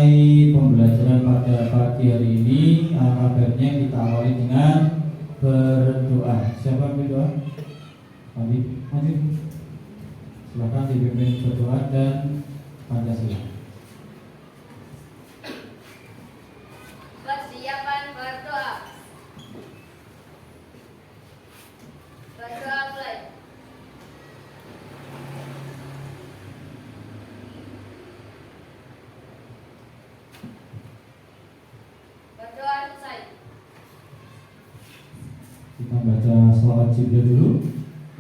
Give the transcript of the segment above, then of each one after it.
memulai pembelajaran pada pagi hari ini, kabarnya kita awali dengan berdoa. Siapa yang berdoa? Habib, maju. Silakan dipimpin berdoa dan Pancasila. Persiapan berdoa. Berdoa mulai. Berdoa selesai. Kita baca sholawat Jibril dulu.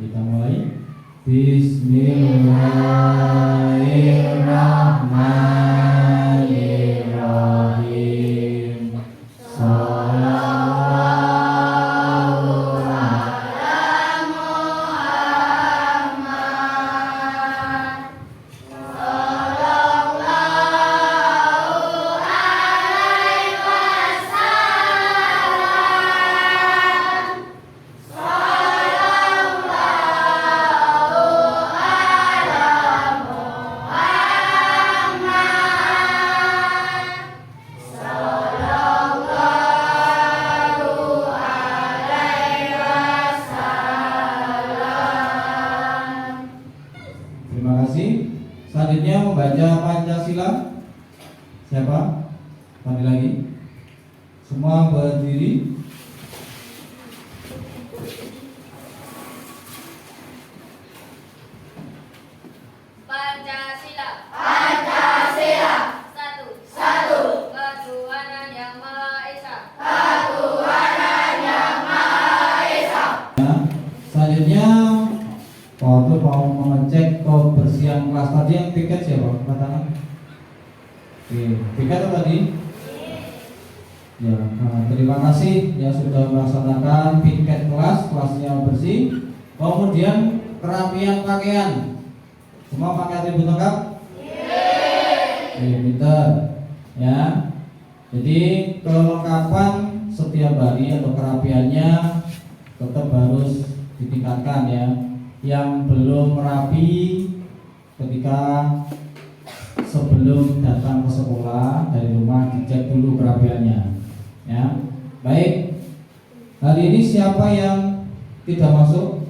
Kita mulai. Bismillahirrahmanirrahim. Sallallahu ala Muhammad. Terima kasih. Selanjutnya membaca Pancasila. Siapa? Panggil lagi. Semua berdiri. Pancasila. Pancasila. Satu. Ketuhanan Yang Maha Esa. Ketuhanan Yang Maha Esa. Selanjutnya waktu mau mengecek kebersihan kelas tadi yang piket siapa? Katakan. Oke, piket apa tadi? Ya, terima kasih yang sudah melaksanakan piket kelasnya bersih. Kemudian kerapian pakaian. Semua pakai atribut lengkap? Pinter. Ya. Jadi kelengkapan setiap hari atau kerapiannya tetap harus ditingkatkan ya. Yang belum rapi ketika sebelum datang ke sekolah dari rumah dicek dulu kerapiannya ya. Baik, hari ini siapa yang tidak masuk?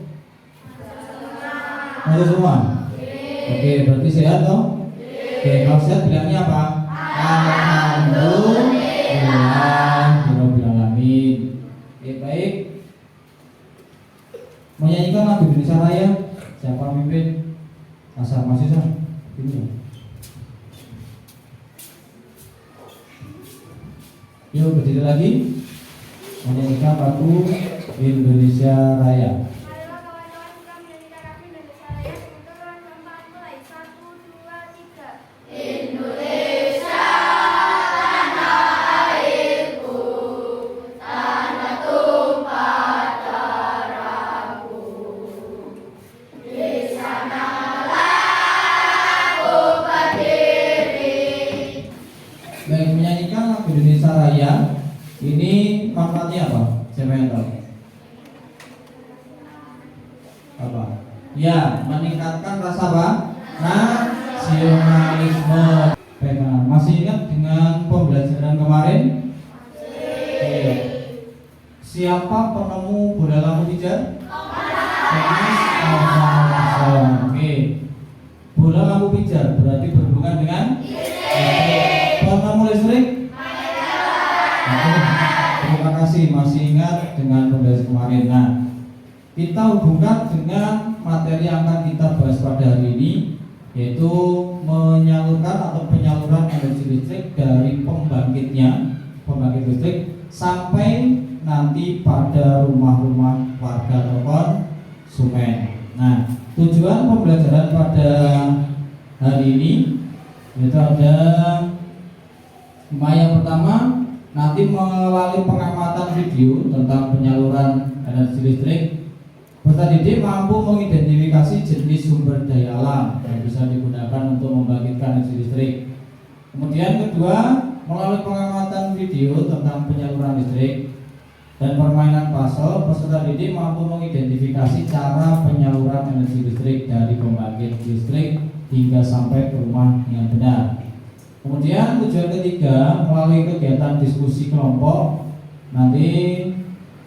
Masuk semua? Oke, berarti sehat toh? Oke, kalau sehat bilangnya apa? Alhamdulillah Rabbil alamin. Oke, baik. Menyanyikan lagu Indonesia Raya. Siapa mimpin? Asal mahasiswa. Ini ya. Yuk berdiri lagi. Menyanyikan lagu Indonesia Raya. Ayo kawan-kawan kita menyanyikan lagu Indonesia Raya. Untuk orang keempat mulai. 1, 2, 3. Indonesia tanah airku, tanah tumpah darahku. Di sanalah aku berdiri. Baik, menyanyikan lagu Indonesia Raya. Ini manfaatnya apa? Siapa yang tahu? Apa? Ya, meningkatkan rasa apa? Nasionalisme. Baik, masih ingat dengan pembelajaran kemarin? Oke. Siapa penemu bola lampu pijar? Oke. Bola lampu pijar berarti berhubungan dengan penemu listrik? Terima kasih masih ingat dengan pembelajaran kemarin. Nah, kita hubungkan dengan materi yang akan kita bahas pada hari ini, yaitu menyalurkan atau penyaluran energi listrik dari pembangkit listrik sampai nanti pada rumah-rumah warga atau konsumen. Nah, tujuan pembelajaran pada hari ini yaitu ada yang pertama, nanti melalui pengamatan video tentang penyaluran energi listrik, peserta didik mampu mengidentifikasi jenis sumber daya alam yang bisa digunakan untuk membangkitkan energi listrik. Kemudian kedua, melalui pengamatan video tentang penyaluran listrik dan permainan puzzle, peserta didik mampu mengidentifikasi cara penyaluran energi listrik dari pembangkit listrik hingga sampai ke rumah dengan benar. Kemudian tujuan ketiga, melalui kegiatan diskusi kelompok, nanti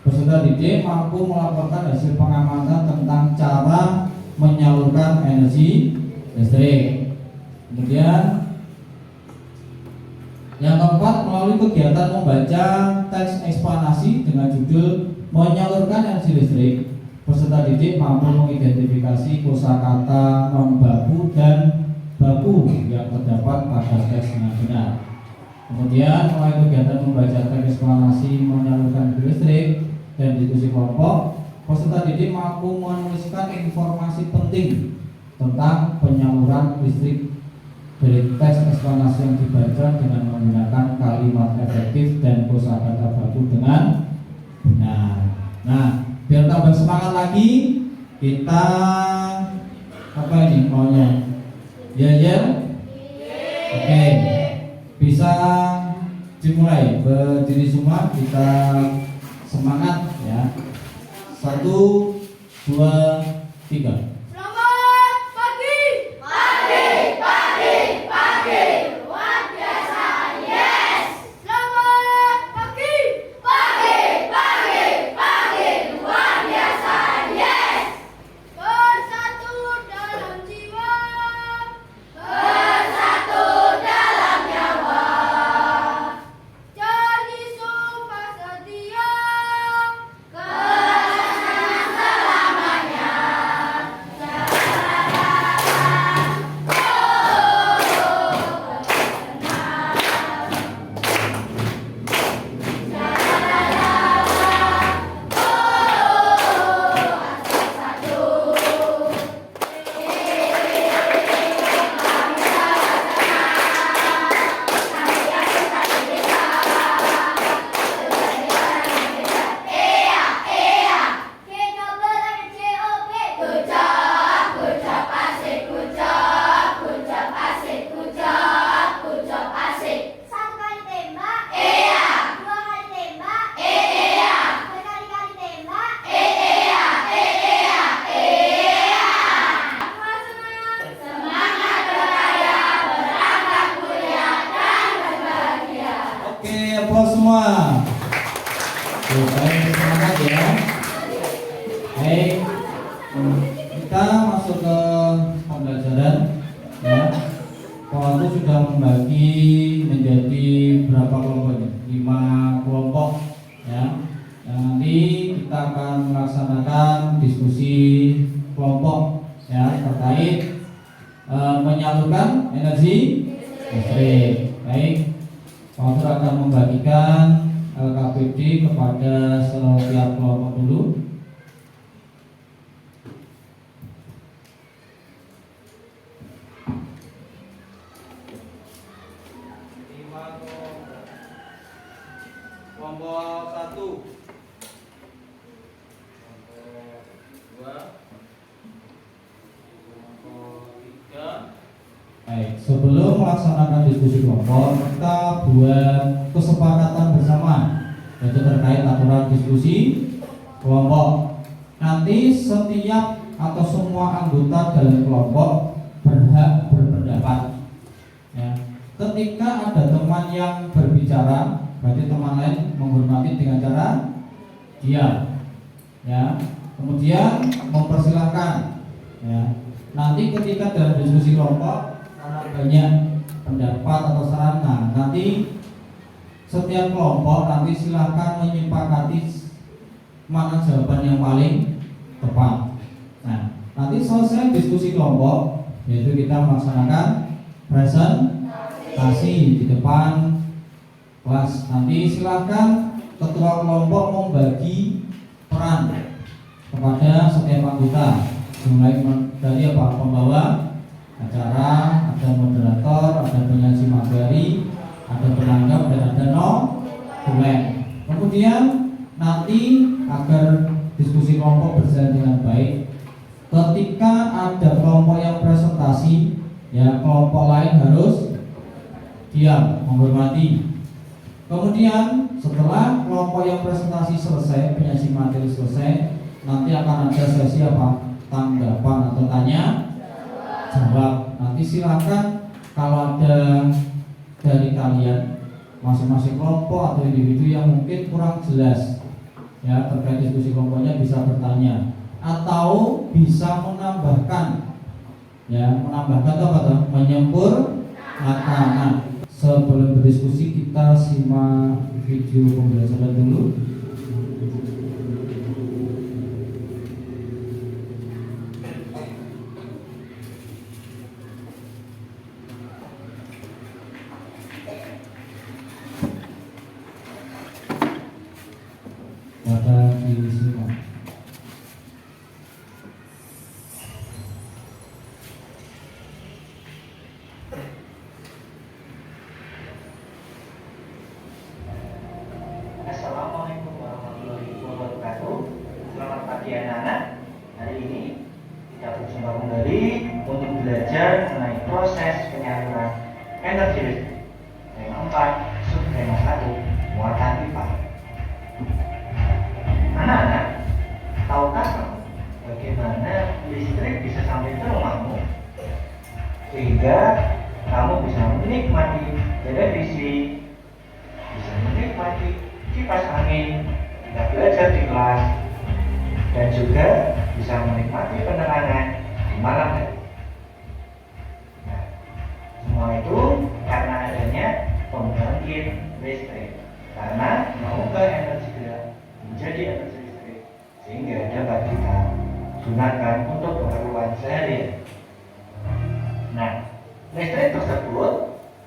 peserta didik mampu melaporkan hasil pengamatan tentang cara menyalurkan energi listrik. Kemudian yang keempat, melalui kegiatan membaca teks eksplanasi dengan judul menyalurkan energi listrik, peserta didik mampu mengidentifikasi kosakata non baku dan baku yang terdapat pada teks dengan benar. Kemudian melalui kegiatan membaca teks eksplanasi menyalurkan energi listrik dan diskusi kelompok, peserta didik mampu menuliskan informasi penting tentang penyaluran listrik dari teks eksplanasi yang dibaca dengan menggunakan kalimat efektif dan kosakata baku dengan benar. Nah, biar tambah semangat lagi, kita apa ini maunya? Ya. Oke. Bisa dimulai, berdiri semua, kita semangat ya. 1, 2, 3. Selamat pagi. Pagi, luar biasa, yes. Selamat pagi. Pagi, luar biasa, yes. Bersatu dalam jiwa. Bersatu dalam nyawa, Jadi sumpah setia. kesenangan selamanya. Good job, asik, good job, asik, good job, asik. Satu kali tembak. Iya, Dua kali tembak. iya, Berkali-kali tembak. iya. Semua semangat. Semangat berkarya, berangkat mulia dan berbahagia. Oke, aplaus semua. Baik, semangat ya. Baik, kita masuk ke pembelajaran ya. Kelompok sudah membagi menjadi berapa kelompok ini? 5 kelompok ya. Nanti kita akan melaksanakan diskusi kelompok ya terkait menyalurkan energi listrik. Baik, kelompok akan membagikan LKPD kepada setiap kelompok dulu. Kelompok 1, kelompok 2, kelompok 3. Baik, sebelum melaksanakan diskusi kelompok, kita buat kesepakatan bersama yaitu terkait aturan diskusi kelompok. Nanti setiap atau semua anggota dalam kelompok berhak berpendapat. Ya. Ketika ada teman yang berbicara, berarti teman lain menghormati dengan cara diam. Ya. Kemudian mempersilahkan. Ya. Nanti ketika dalam diskusi kelompok karena banyak pendapat atau saran, nanti setiap kelompok nanti silahkan menyepakati mana jawaban yang paling tepat. Nah, nanti selesai diskusi kelompok, yaitu kita melaksanakan presentasi di depan kelas. Nanti silahkan ketua kelompok membagi peran kepada setiap anggota, mulai dari pembawa acara, ada moderator, ada penyaji materi, ada penanggap, dan ada notulen. Kemudian nanti agar diskusi kelompok berjalan dengan baik, ketika ada kelompok yang presentasi, ya kelompok lain harus diam, menghormati. Kemudian setelah kelompok yang presentasi selesai, penyaji materi selesai, nanti akan ada sesi apa? Tanggapan atau tanya jawab. Nanti silakan kalau ada dari kalian masing-masing kelompok atau individu yang mungkin kurang jelas ya terkait diskusi kelompoknya bisa bertanya atau bisa menambahkan ya, menambahkan apa tuh? Menyempurnakan. Nah, sebelum berdiskusi kita simak video pembelajaran dulu. Pada disimak. Assalamualaikum warahmatullahi wabarakatuh. Selamat pagi anak-anak. Hari ini kita berjumpa kembali untuk belajar mengenai proses penyaluran energi listrik. Tema 4, subtema 1, muatan pipa. Anak-anak, tahukah kamu bagaimana listrik bisa sampai ke rumahmu? Sehingga kamu bisa menikmati televisi, bisa menikmati kipas angin, kita belajar di kelas, dan juga bisa menikmati penerangan di malam hari. Nah, semua itu karena adanya pembangkit listrik, karena mengubah energi gerak menjadi energi listrik, sehingga dapat kita gunakan untuk keperluan sehari-hari. Nah, listrik tersebut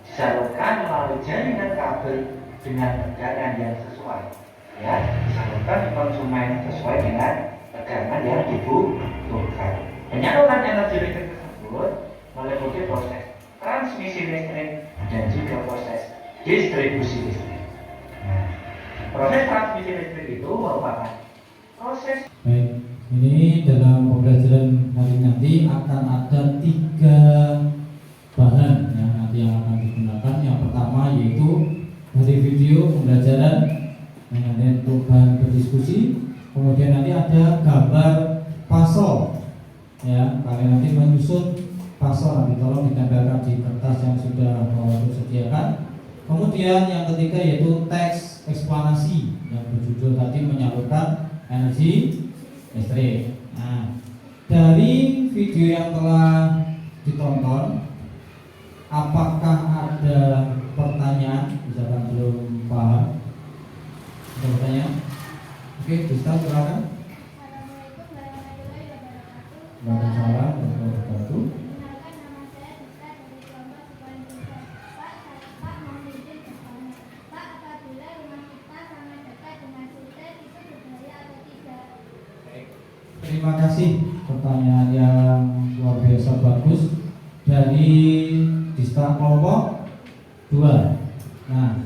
disalurkan melalui jaringan kabel dengan tegangan yang sesuai, ya, disalurkan di konsumen sesuai dengan tegangan yang dibutuhkan. Penyaluran energi listrik tersebut meliputi proses transmisi listrik dan juga proses distribusi listrik. Nah, proses transmisi listrik itu merupakan proses. Baik, ini dalam pembelajaran hari nanti akan ada 3 bahan ya, nanti yang akan digunakan. Yang pertama yaitu dari video pembelajaran yang nanti untuk bahan berdiskusi. Kemudian nanti ada gambar pasol ya, kalian nanti menyusun pasol, nanti tolong ditempelkan di kertas yang sudah mau disediakan. Kemudian yang ketiga yaitu teks eksplanasi yang berjudul tadi menyalurkan energi listrik. Nah, dari video yang telah ditonton, apakah ada pertanyaan? Misalkan belum paham, ada pertanyaan? Oke, bisa silakan. Assalamualaikum warahmatullahi wabarakatuh. Waalaikumsalam warahmatullahi wabarakatuh. Perkenalkan, nama saya Rizka dari kelompok Sekolah Indonesia. Pak mau izin bertanya. Pak, apabila rumah kita sangat dekat dengan sungai itu berbahaya atau tidak? Terima kasih, pertanyaan yang luar biasa bagus dari Dista kelompok 2. Nah,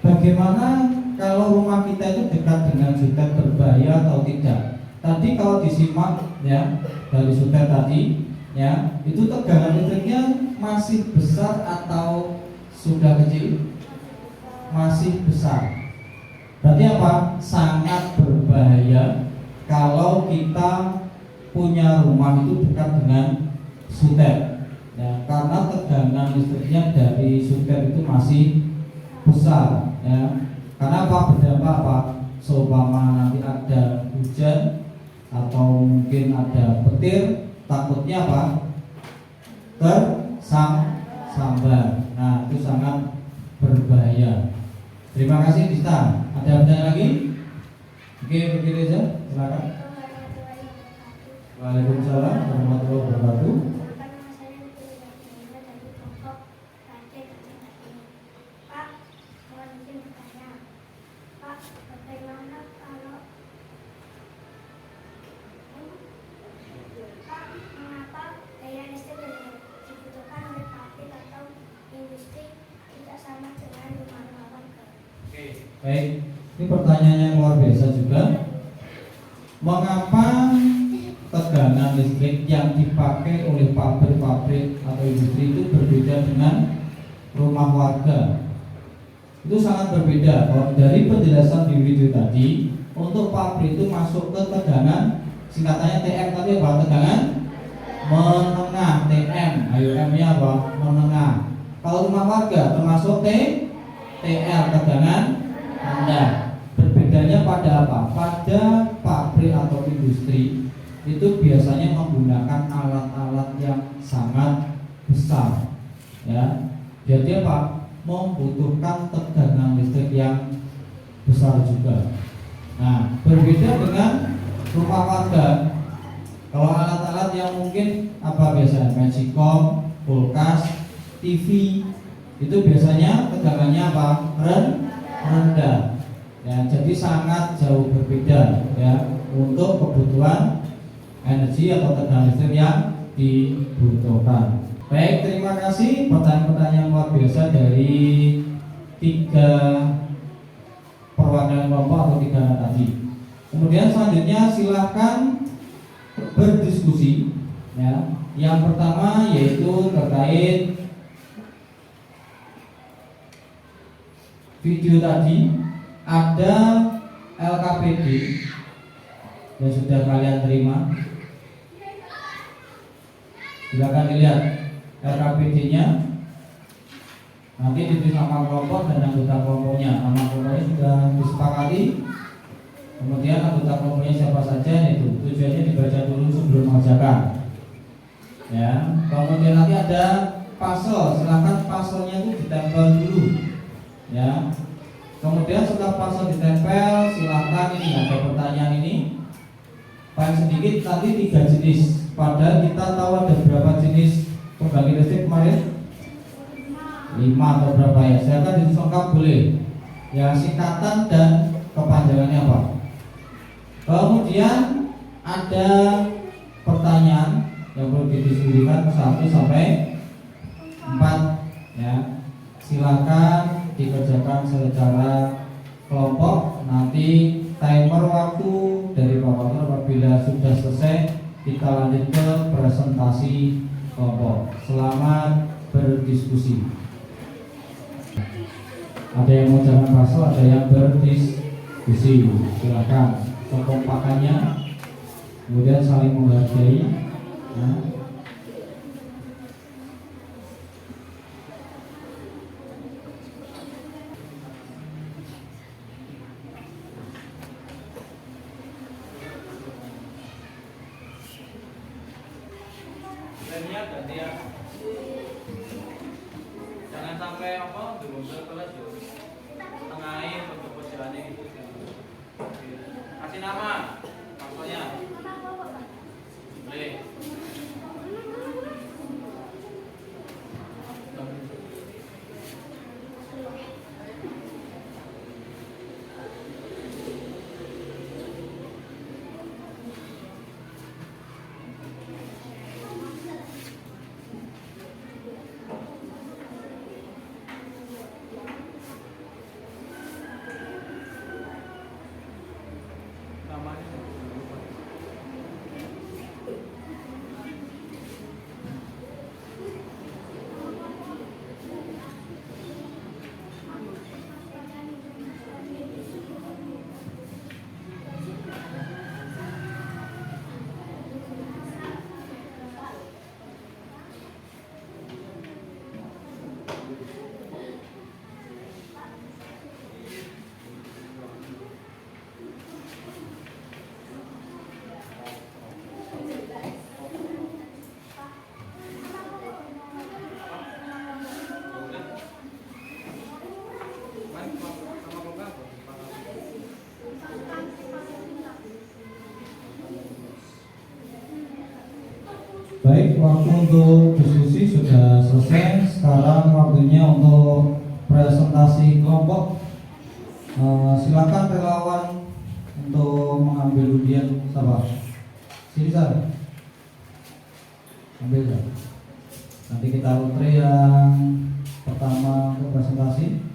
bagaimana kalau rumah kita itu dekat dengan sutet berbahaya atau tidak? Tadi kalau disimak ya dari sutet tadi ya, itu tegangan listriknya masih besar atau sudah kecil? Masih besar. Berarti apa? Sangat berbahaya kalau kita punya rumah itu dekat dengan sutet ya, karena tegangan listriknya dari sutet itu masih besar ya. Karena apa? Berdampak apa? Seumpama nanti ada hujan atau mungkin ada petir, takutnya apa? Tersambar. Nah, itu sangat berbahaya. Terima kasih Dista. Ada pertanyaan lagi? Oke, begitu saja. Silakan. Waalaikumsalam warahmatullahi wabarakatuh. Perkenalkan, nama saya Nurul dari kelompok Rantai Kecil. Pak, mohon izin bertanya. Pak, bagaimana kalau Pak, mengapa daya listrik yang dibutuhkan oleh pabrik atau industri tidak sama dengan rumah-rumah warga? Baik, ini pertanyaan yang luar biasa juga. Mengapa tegangan listrik yang dipakai oleh pabrik-pabrik atau industri itu berbeda dengan rumah warga? Itu sangat berbeda. Kalau dari penjelasan di video tadi, untuk pabrik itu masuk ke tegangan, singkatannya TM tadi apa? Tegangan menengah, TM. Ayo M-nya apa? Menengah. Kalau rumah warga termasuk TL, tegangan rendah. Berbedanya pada apa? Pada pabrik atau industri itu biasanya menggunakan alat-alat yang sangat besar, ya. Jadi apa? Membutuhkan tegangan listrik yang besar juga. Nah, berbeda dengan rumah warga. Kalau alat-alat yang mungkin apa biasanya? Magicom, kulkas, TV, itu biasanya tegangannya apa? Rendah. Ya, jadi sangat jauh berbeda ya untuk kebutuhan energi atau tegangan listrik yang dibutuhkan. Baik, terima kasih pertanyaan-pertanyaan luar biasa dari 3 perwakilan kelompok atau 3 tadi. Kemudian selanjutnya silahkan berdiskusi ya. Yang pertama yaitu terkait video tadi, ada LKPD yang sudah kalian terima. Silakan dilihat LKPD-nya. Nanti ditulis nama kelompok dan anggota kelompoknya. Nama kelompoknya sudah disepakati. Kemudian anggota kelompoknya siapa saja, itu tujuannya dibaca dulu sebelum mengerjakan. Ya. Kemudian nanti ada pasal, silakan pasalnya itu ditempel dulu. Ya. Kemudian setelah pasal ditempel, silakan ini ada pertanyaan ini. Paling sedikit nanti 3 jenis. Padahal kita tahu ada berapa jenis pembangkit listrik kemarin? 5 atau berapa ya? Silakan ditulis lengkap boleh. Ya, singkatan dan kepanjangannya apa? Kemudian ada pertanyaan yang perlu didiskusikan 1 sampai 4 ya. Silakan dikerjakan secara kelompok. Nanti timer waktu dari Pak Wakil apabila sudah selesai kita lanjut ke presentasi kelompok. Selamat berdiskusi. Ada yang mau jangan pasal, ada yang berdiskusi. Silakan kekompakannya, kemudian saling menghargai. Nah. Jangan sampai apa belum kelas yo tengahin untuk jalannya gitu. Kasih nama maksudnya boleh. Baik, waktu untuk diskusi sudah selesai. Sekarang waktunya untuk presentasi kelompok. Silakan relawan untuk mengambil undian. Sabar. Sini Sar. Ambil Sar. Nanti kita utre yang pertama untuk presentasi.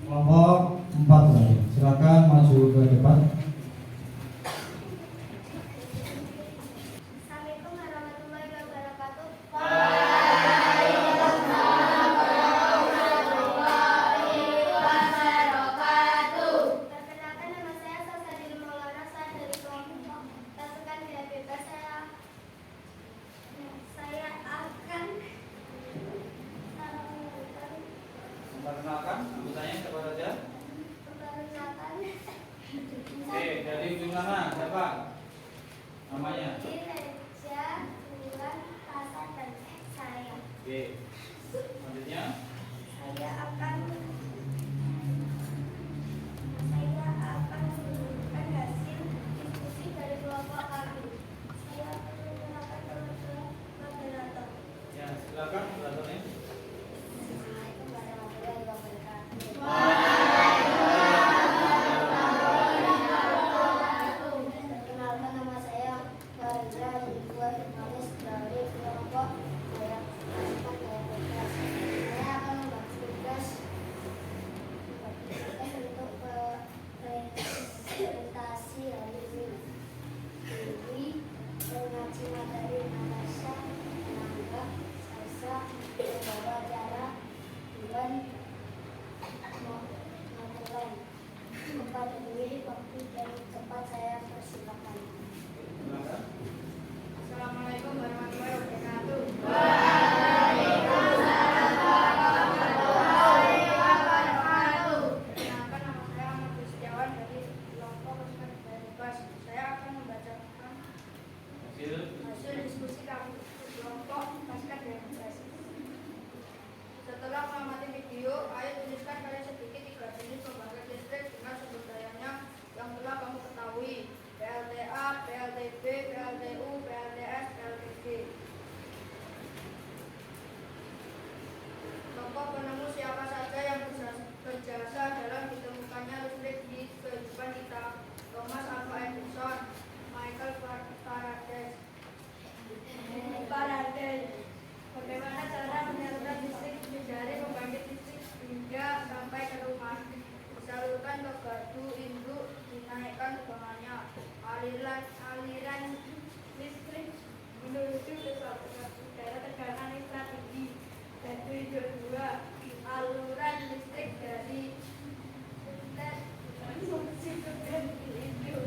Kelompok 4 lagi. Silakan maju ke depan. Assalamualaikum warahmatullahi wabarakatuh. Perkenalkan sana? Siapa? Namanya? Dileja, bulan, rasa, dan saya. Oke. Selanjutnya. Saya akan menunjukkan hasil diskusi dari kelompok kami. Saya akan menggunakan telepon moderator. Ya, silakan moderatornya. Assalamualaikum warahmatullahi wabarakatuh. Perkenalkan, nama saya Farida Yudhwa Irmanis dari kelompok saya pasukan Gaya Berkas. Saya akan membagi tugas untuk presentasi hari ini. Ini mengaji materi bahasa, menanggap, salsa, membawa acara, dan memulai. Kepada diri waktu dan tempat saya persilakan. Silakan. Assalamualaikum warahmatullahi wabarakatuh. Perkenalkan, nama saya Ahmad Setiawan dari kelompok pasukan Gaya Bebas. Saya akan membacakan hasil diskusi kami kelompok pasukan Gaya Bebas. Setelah mengamati video, ayo tuliskan karya sedikit 3 jenis pembangkit listrik dengan sumber dayanya yang telah kamu ketahui: PLTA, PLTB, PLTU, PLTS, PLTG. Tokoh penemu siapa saja yang berjasa dalam ditemukannya listrik di kehidupan kita? Thomas Alva Edison, Michael Faraday. Bagaimana cara menyalurkan listrik dari pembangkit listrik hingga sampai ke rumah? Disalurkan ke gardu induk, dinaikkan tegangannya. Aliran listrik menuju ke suatu daerah tegangan yang tinggi. Gardu induk 2, aluran listrik dari fungsi ke gardu induk.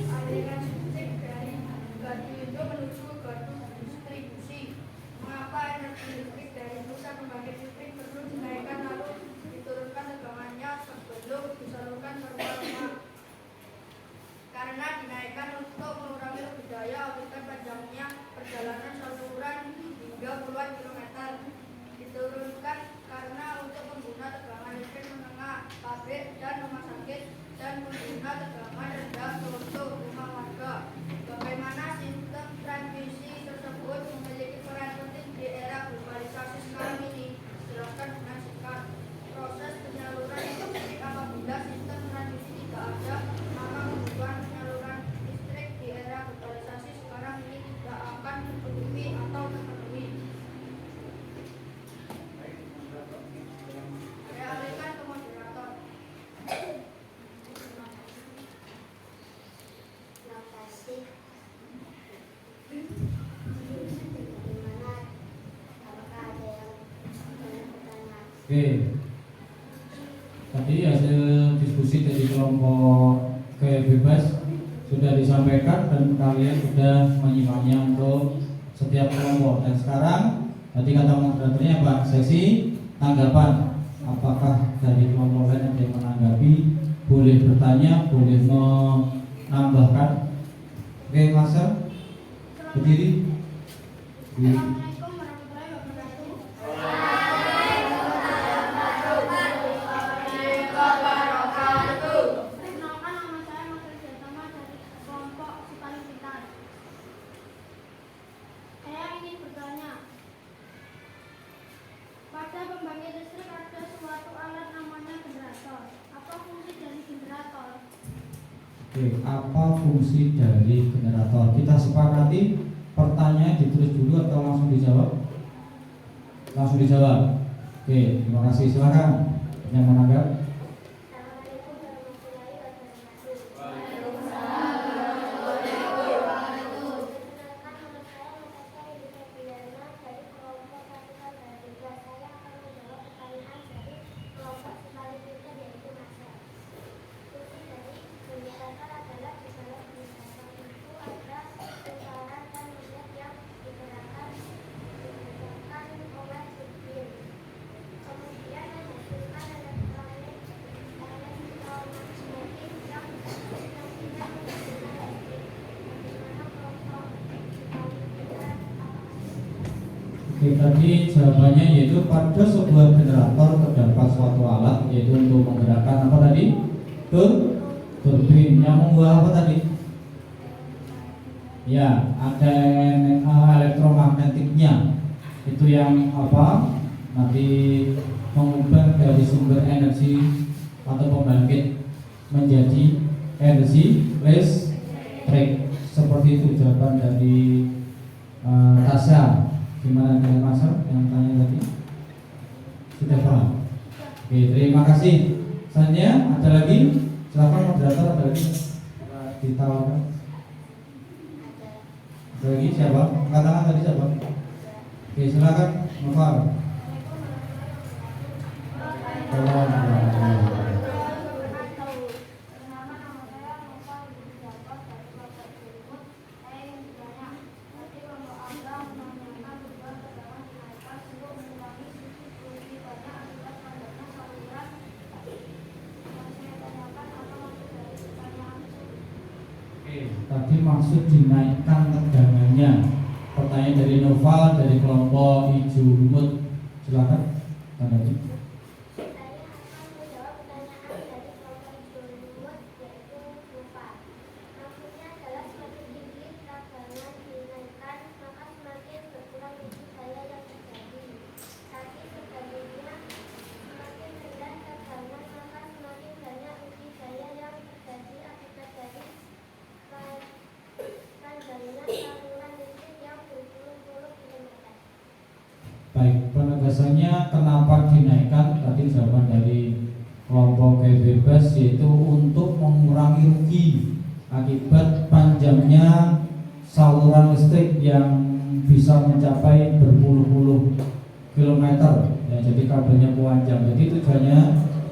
Aliran listrik dari gardu induk menuju ke gardu distribusi. Mengapa energi listrik dari pusat pembangkit listrik perlu dinaikkan lalu diturunkan tegangannya sebelum disalurkan ke rumah-rumah? Karena dinaikkan untuk mengurangi lebih daya akibat panjangnya perjalanan saluran hingga puluhan kilometer. Diturunkan karena untuk pengguna tegangan listrik menengah, pabrik dan rumah sakit, dan pengguna tegangan rendah untuk rumah warga. Bagaimana sistem transmisi tersebut memiliki peran penting di era globalisasi sekarang ini? Silakan dengan singkat. Proses penyaluran listrik apabila sistem transmisi tidak ada, maka hubungan penyaluran listrik di era globalisasi sekarang ini tidak akan tercukupi atau terpenuhi. Saya alihkan ke moderator. Terima kasih. Bagaimana? Apakah ada yang punya pertanyaan? Oke. Tadi hasil diskusi dari kelompok Gaya Bebas sudah disampaikan dan kalian sudah menyimaknya untuk setiap kelompok. Dan sekarang tadi kata moderatornya Pak, sesi tanggapan. Apakah dari kelompok lain ada yang menanggapi? Boleh bertanya, boleh menambahkan. Oke, Masa berdiri. Assalamualaikum warahmatullahi wabarakatuh. Perkenalkan, nama saya Mas Rizatama dari kelompok Si Paling Pintar. Saya ingin bertanya, pada pembangkit listrik ada suatu alat namanya generator. Apa fungsi dari generator? Oke, apa fungsi dari generator? Kita sepakati pertanyaan ditulis dulu atau langsung dijawab? Langsung dijawab. Oke, terima kasih. Silakan yang menanggap. Assalamualaikum warahmatullahi wabarakatuh. Perkenalkan, nama saya Natasha Yudhika Pidana dari kelompok pasukan Gaya Bebas. Saya akan menjawab pertanyaan dari kelompok Si Paling Pintar, yaitu Masa. Fungsi dari generator adalah di dalam generator itu ada pusaran dan mesin yang digerakkan oleh turbin. Kemudian menghasilkan elektronik Tadi jawabannya yaitu pada sebuah generator terdapat suatu alat yaitu untuk menggerakkan apa tadi? Turbin yang membuat apa tadi? Ya, ada elektromagnetiknya. Itu yang apa? Nanti mengubah dari sumber energi atau pembangkit menjadi energi listrik. Seperti itu jawaban dari Tasya. Gimana dengan Masal yang tanya tadi? Sudah paham? Oke, terima kasih. Selanjutnya ada lagi? Silakan moderator, ada lagi? Ditawarkan. Ada lagi siapa? Katakan tadi siapa? Oke, silakan Noval. Tadi maksud dinaikkan tegangannya. Pertanyaan dari Noval dari kelompok hijau lumut. Silakan. Tanggapi. Saya akan menjawab pertanyaan dari kelompok hijau lumut yaitu 4. Maksudnya adalah semakin tinggi tegangan dinaikkan maka semakin berkurang uji daya yang terjadi. Tapi sebaliknya semakin rendah tegangan maka semakin banyak uji daya yang terjadi akibat dari panjangnya saluran listrik yang berpuluh-puluh kilometer. Baik, penegasannya kenapa dinaikkan? Tadi jawaban dari kelompok bebas yaitu untuk mengurangi rugi akibat panjangnya saluran listrik yang bisa mencapai berpuluh-puluh kilometer. Ya, jadi kabelnya panjang. Jadi tujuannya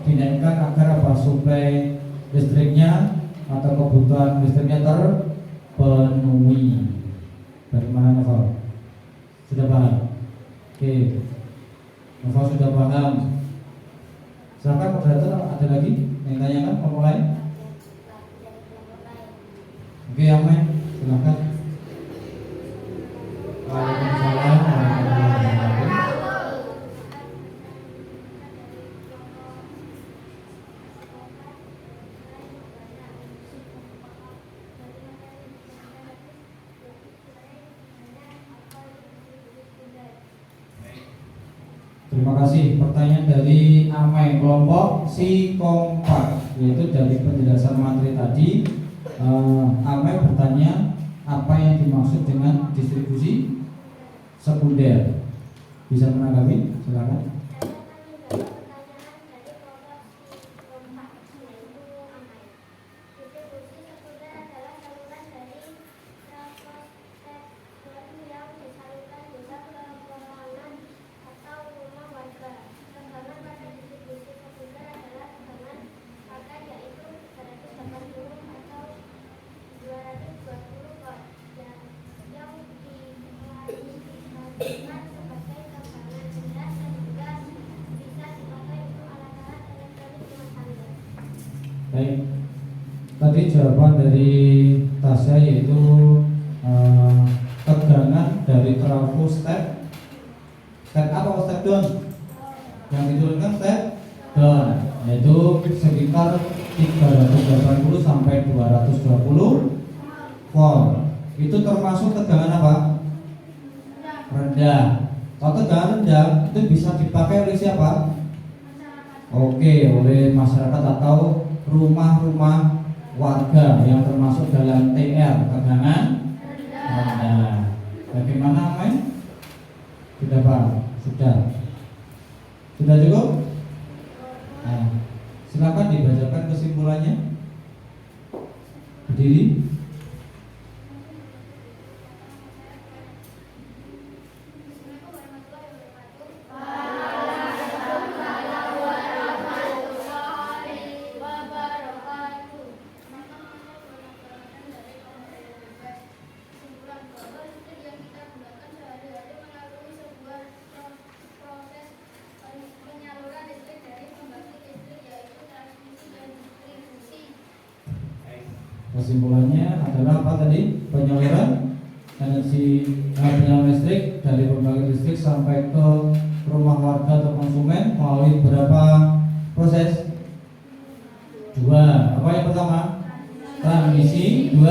dinaikkan agar apa? Suplai listriknya atau kebutuhan listriknya terpenuhi. Bagaimana Noval? Sudah paham? Oke, Noval sudah paham. Silakan moderator, ada lagi yang tanyakan kelompok lain? Oke, yang lain silakan. Waalaikumsalam warahmatullahi wabarakatuh. Terima kasih. Pertanyaan dari Amai kelompok si kompak, yaitu dari penjelasan materi tadi. Amai bertanya apa yang dimaksud dengan distribusi sekunder. Bisa menanggapi? Silakan. Saya akan menjawab pertanyaan dari kelompok si kompak yaitu Amai. Distribusi sekunder adalah saluran dari troposfer yang disalurkan juga ke perorangan atau rumah warga. Tegangan pada distribusi sekunder adalah tegangan pakai yaitu 180 atau 220 watt yang diklasifikasikan sebagai tegangan rendah sehingga bisa dipakai untuk alat-alat elektronik rumah tangga. Baik. Tadi jawaban dari Tasya yaitu tegangan dari trafo step up atau step down. Yang diturunkan step down yaitu sekitar 380 sampai 220 volt. Itu termasuk tegangan apa? Rendah. Kalau tegangan rendah itu bisa dipakai oleh siapa? Oke, oleh masyarakat atau rumah-rumah warga yang termasuk dalam TR, tegangan rendah. Bagaimana main? Sudah paham? Sudah cukup? Nah, silakan dibacakan kesimpulannya. Berdiri. Kesimpulannya adalah apa tadi? Penyaluran penyalur listrik dari pembangkit listrik sampai ke rumah warga atau konsumen melalui beberapa proses. 2. Apa yang pertama? Transmisi. 2.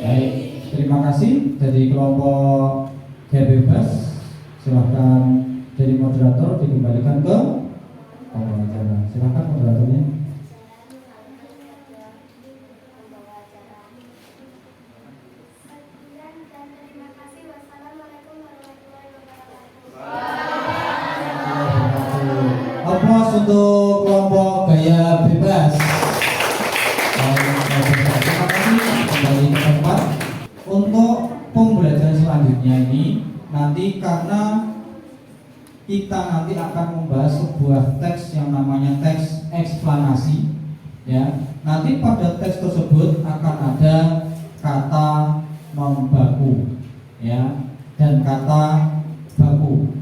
Baik, terima kasih dari kelompok bebas. Silahkan jadi moderator dikembalikan ke pembawa. Silahkan moderatornya. Terima kasih. Wassalamualaikum warahmatullahi wabarakatuh. Aplaus untuk kelompok gaya bebas. Terima kasih. Kembali ke tempat. Untuk pembelajaran selanjutnya ini nanti karena kita nanti akan membahas sebuah teks yang namanya teks eksplanasi, ya. Nanti pada teks tersebut akan ada kata membaku, ya, dan kata baku.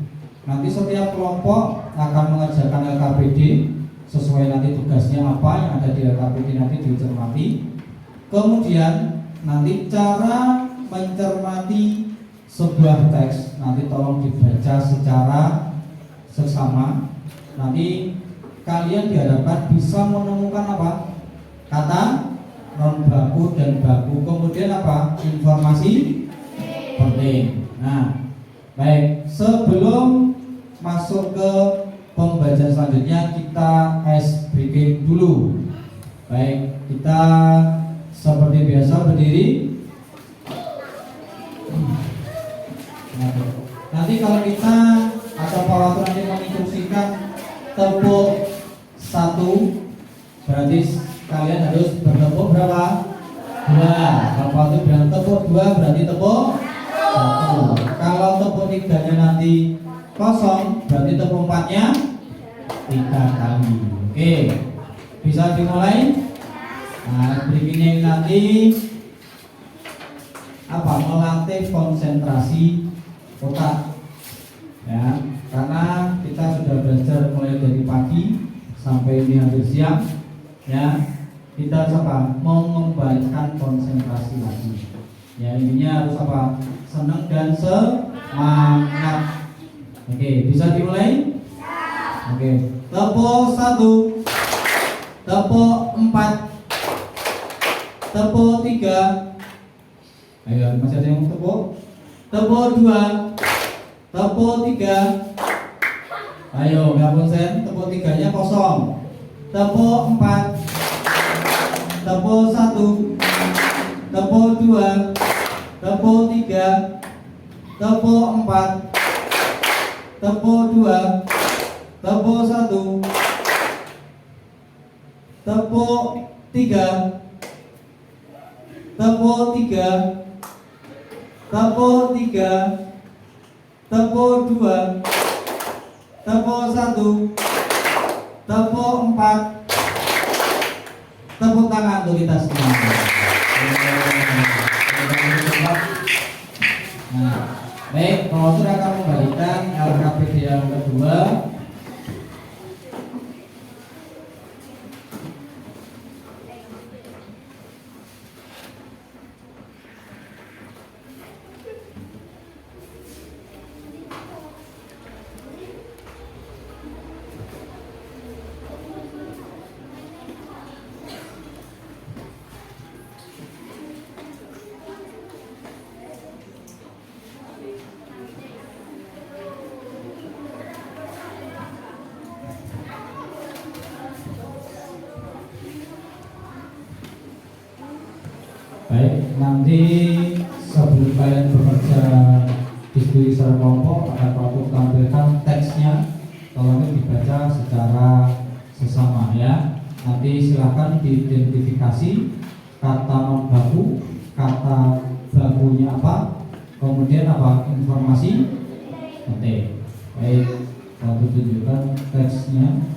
Nanti setiap kelompok akan mengerjakan LKPD sesuai nanti tugasnya apa yang ada di LKPD nanti dicermati. Kemudian nanti cara mencermati sebuah teks nanti tolong dibaca secara seksama. Nanti kalian diharapkan bisa menemukan apa? Kata non baku dan baku. Kemudian apa? Informasi penting. Nah, baik, sebelum masuk ke pembacaan selanjutnya kita ice breaking dulu. Baik, kita seperti biasa berdiri. Nanti kalau kita atau Pak Waktu nanti menginstruksikan tepuk 1, berarti kalian harus bertepuk berapa? 2. Kalau Waktu bilang tepuk 2 berarti tepuk 1. Kalau tepuk 3-nya nanti kosong berarti tepuk 4-nya 3 kali. Oke, bisa dimulai. Nah, berikutnya nanti apa? Melatih konsentrasi otak, ya, karena kita sudah belajar mulai dari pagi sampai ini hampir siang, ya. Kita coba mengembalikan konsentrasi lagi, ya. Intinya harus apa? Senang dan semangat. Oke, bisa dimulai? Oke, tepuk 1, tepuk 4, tepuk 3. Ayo, masih ada yang tepuk? Tepuk 2, tepuk 3. Ayo, nggak konsen. Tepuk 3-nya kosong. Tepuk 4, tepuk 1, tepuk 2, tepuk 3, tepuk 4, tepuk 2, tepuk 1, tepuk 3, tepuk 3, tepuk 3, tepuk 2, tepuk 1, tepuk 4. Tepuk tangan untuk kita semua. Nah, baik, kalau sudah akan membalikan LKPD yang kedua. Baik, nanti sebelum kalian bekerja diskusi secara kelompok akan aku tampilkan teksnya, tolong dibaca secara sesama, ya. Nanti silahkan diidentifikasi kata non baku, kata bakunya apa, kemudian apa informasi penting. Baik, aku tunjukkan teksnya.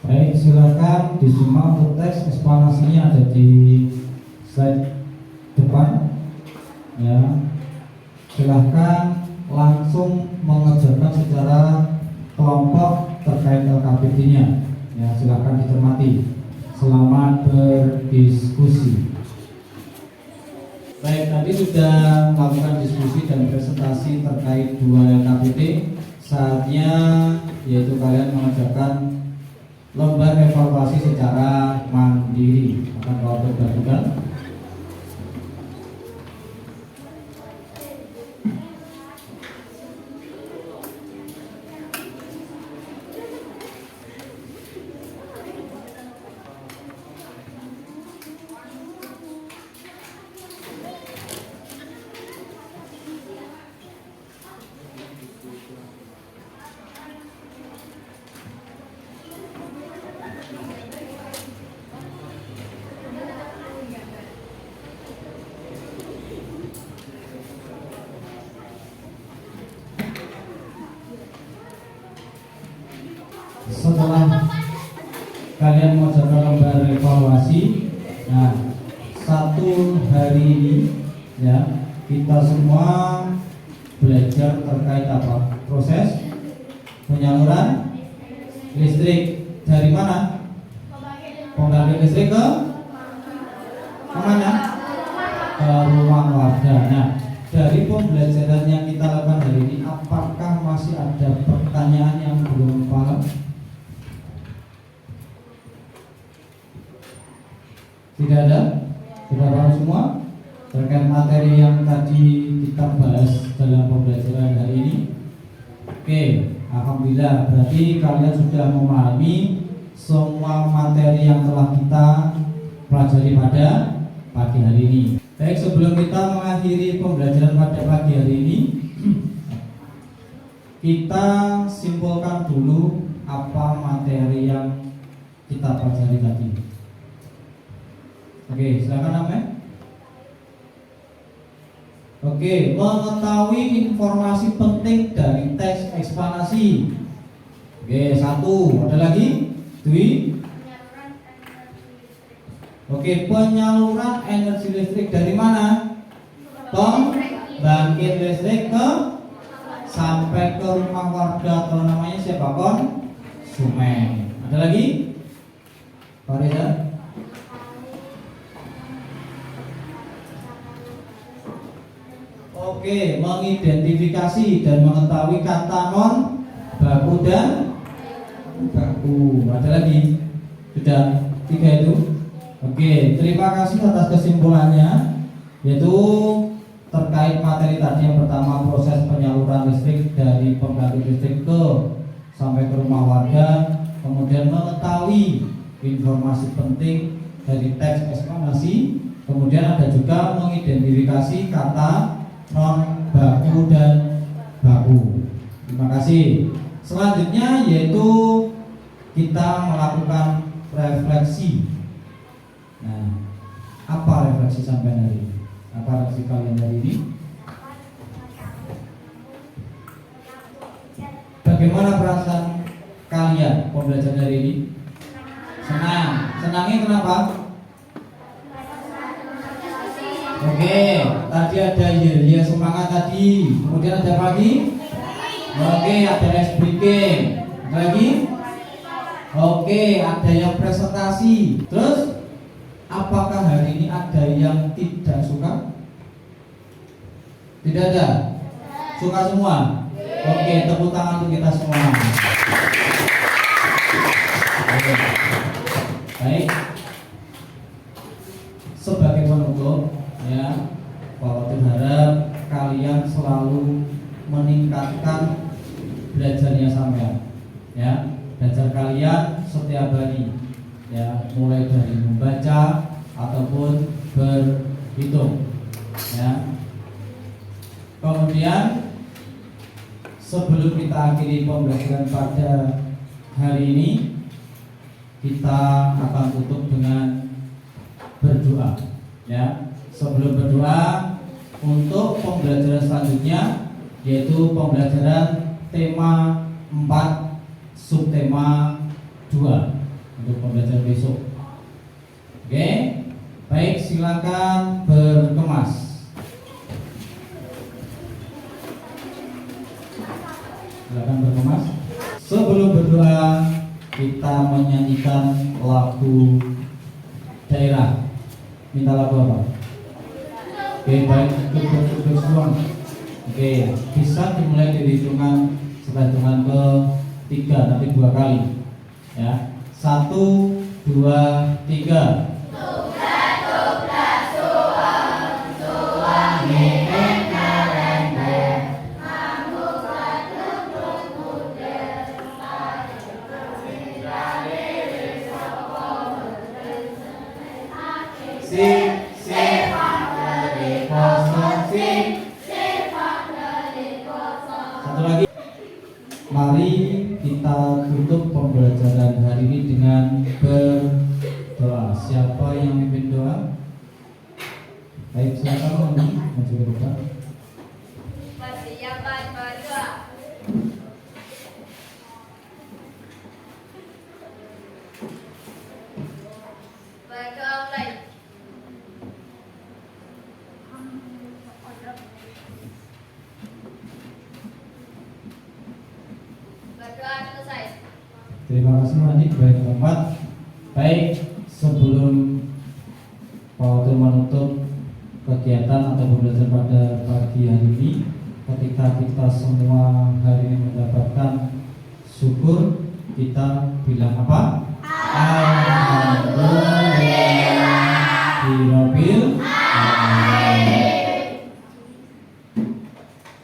Baik, silakan disimak untuk teks eksplanasinya ada di slide depan, ya. Silahkan langsung mengerjakan secara kelompok terkait LKPD-nya, ya. Silahkan dicermati. Selamat berdiskusi. Baik, tadi sudah melakukan diskusi dan presentasi terkait 2 LKPT. Saatnya yaitu kalian mengerjakan lembar evaluasi secara mandiri. Akan kau bagikan. Setelah kalian mengerjakan lembar evaluasi, nah 1 hari ini ya kita semua belajar terkait apa? Proses penyaluran listrik dari mana? Pembangkit listrik ke mana? Ke rumah warga. Nah, dari pembelajaran yang kita lakukan hari ini, apakah masih ada pertanyaan yang belum paham? Tidak ada? Sudah paham semua? Terkait materi yang tadi kita bahas dalam pembelajaran hari ini. Oke, alhamdulillah. Berarti kalian sudah memahami semua materi yang telah kita pelajari pada pagi hari ini. Baik, sebelum kita mengakhiri pembelajaran pada pagi hari ini, kita simpulkan dulu apa materi yang kita pelajari tadi. Oke, silakan Ahmed. Oke, mengetahui informasi penting dari teks eksplanasi. Oke, 1. Ada lagi? Dwi. Oke, penyaluran energi listrik dari mana? Pembangkit listrik ke sampai ke rumah warga atau namanya siapa? Konsumen. Ada lagi? Pak Reza? Oke, mengidentifikasi dan mengetahui kata non baku dan baku. Ada lagi? Sudah 3 itu? Oke, terima kasih atas kesimpulannya, yaitu terkait materi tadi. Yang pertama, proses penyaluran listrik dari pembangkit listrik ke sampai ke rumah warga. Kemudian mengetahui informasi penting dari teks eksplanasi. Kemudian ada juga mengidentifikasi kata non baku dan baku. Terima kasih. Selanjutnya yaitu kita melakukan refleksi. Nah, apa refleksi sampai hari ini? Apa refleksi kalian hari ini? Bagaimana perasaan kalian pembelajaran hari ini? Senang. Senangnya kenapa? Oke, tadi ada ya semangat tadi. Kemudian ada apa lagi? Oke, ada ice breaking. Ada lagi? Oke, ada yang presentasi. Terus apakah hari ini ada yang tidak suka? Tidak ada? Suka semua? Oke, tepuk tangan untuk kita semua. Oke. Baik. Sebagai penutup, ya, Pak berharap kalian selalu meningkatkan belajarnya sampean, ya, belajar kalian setiap hari, ya, mulai dari membaca ataupun berhitung, ya. Kemudian sebelum kita akhiri pembelajaran pada hari ini, kita akan tutup dengan berdoa, ya. Sebelum berdoa untuk pembelajaran selanjutnya, yaitu pembelajaran tema 4 subtema 2 untuk pembelajaran besok. Oke, baik, silakan berkemas. Silakan berkemas. Sebelum berdoa, kita menyanyikan lagu daerah. Minta lagu apa? Oke, baik, duduk semua. Oke, bisa dimulai dari hitungan setelah hitungan ke 3, nanti 2 kali. Ya, 1, 2, 3. Satu lagi. Mari kita tutup pembelajaran hari ini dengan berdoa. Siapa yang memimpin doa? Baik, silakan maju ke depan. Persiapan berdoa. Berdoa mulai. Berdoa selesai. Terima kasih Manik, baik tempat. Baik, sebelum Pak Watul menutup kegiatan atau pembelajaran pada pagi hari ini, ketika kita semua hari ini mendapatkan syukur, kita bilang apa? Alhamdulillahirabbil alamin.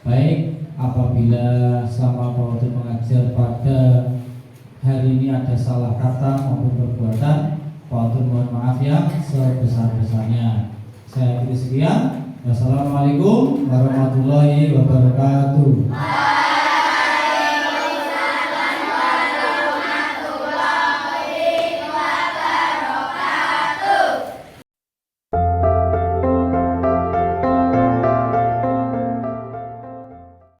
Baik, apabila selama Pak Watul mengajar pada hari ini ada salah kata maupun perbuatan, Pak Watul mohon maaf yang sebesar-besarnya. Saya akhiri sekian. Wassalamualaikum warahmatullahi wabarakatuh.